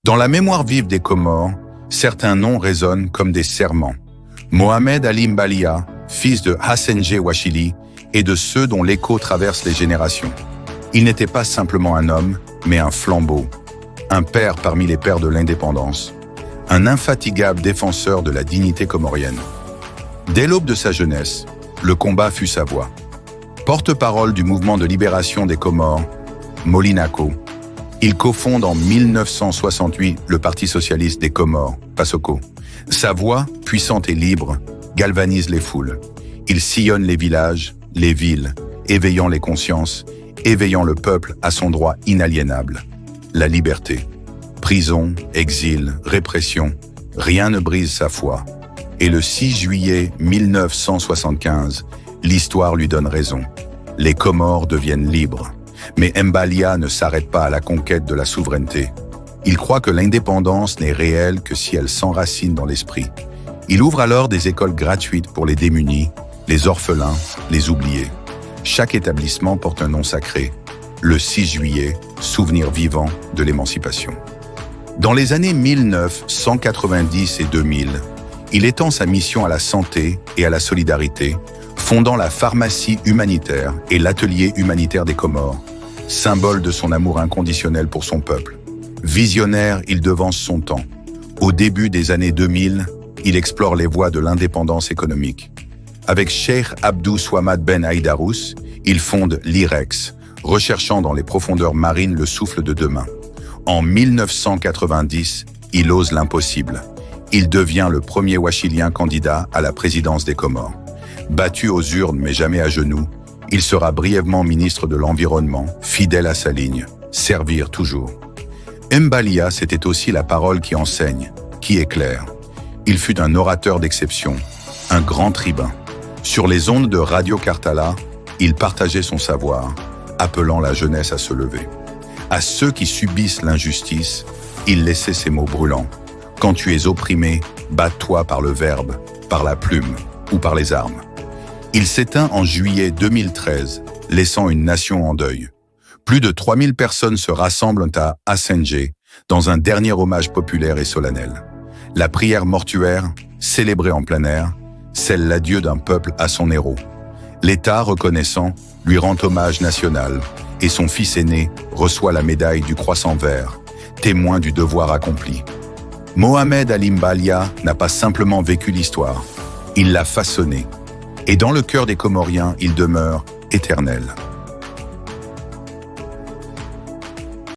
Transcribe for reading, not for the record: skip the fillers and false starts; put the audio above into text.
Dans la mémoire vive des Comores, certains noms résonnent comme des serments. Mohamed Ali Mbalia, fils de Hassenje Ouachili, et de ceux dont l'écho traverse les générations. Il n'était pas simplement un homme, mais un flambeau, un père parmi les pères de l'indépendance, un infatigable défenseur de la dignité comorienne. Dès l'aube de sa jeunesse, le combat fut sa voix. Porte-parole du mouvement de libération des Comores, Molinako, il cofonde en 1968 le Parti socialiste des Comores, PASOKO. Sa voix, puissante et libre, galvanise les foules. Il sillonne les villages, les villes, éveillant les consciences, éveillant le peuple à son droit inaliénable, la liberté. Prison, exil, répression, rien ne brise sa foi. Et le 6 juillet 1975, l'histoire lui donne raison. Les Comores deviennent libres. Mais Mbalia ne s'arrête pas à la conquête de la souveraineté. Il croit que l'indépendance n'est réelle que si elle s'enracine dans l'esprit. Il ouvre alors des écoles gratuites pour les démunis, les orphelins, les oubliés. Chaque établissement porte un nom sacré. Le 6 juillet, souvenir vivant de l'émancipation. Dans les années 1990 et 2000, il étend sa mission à la santé et à la solidarité, fondant la pharmacie humanitaire et l'atelier humanitaire des Comores, symbole de son amour inconditionnel pour son peuple. Visionnaire, il devance son temps. Au début des années 2000, il explore les voies de l'indépendance économique. Avec Cheikh Abdou Swamad Ben Aïdarous, il fonde l'IREX, recherchant dans les profondeurs marines le souffle de demain. En 1990, il ose l'impossible. Il devient le premier Ouachilien candidat à la présidence des Comores. Battu aux urnes mais jamais à genoux, il sera brièvement ministre de l'Environnement, fidèle à sa ligne, servir toujours. Mbalia, c'était aussi la parole qui enseigne, qui éclaire. Il fut un orateur d'exception, un grand tribun. Sur les ondes de Radio Kartala, il partageait son savoir, appelant la jeunesse à se lever. À ceux qui subissent l'injustice, il laissait ces mots brûlants. Quand tu es opprimé, bats-toi par le verbe, par la plume ou par les armes. Il s'éteint en juillet 2013, laissant une nation en deuil. Plus de 3000 personnes se rassemblent à Hassenje, dans un dernier hommage populaire et solennel. La prière mortuaire, célébrée en plein air, scelle l'adieu d'un peuple à son héros. L'État, reconnaissant, lui rend hommage national, et son fils aîné reçoit la médaille du Croissant Vert, témoin du devoir accompli. Mohamed Ali Mbalia n'a pas simplement vécu l'histoire, il l'a façonnée. Et dans le cœur des Comoriens, il demeure éternel.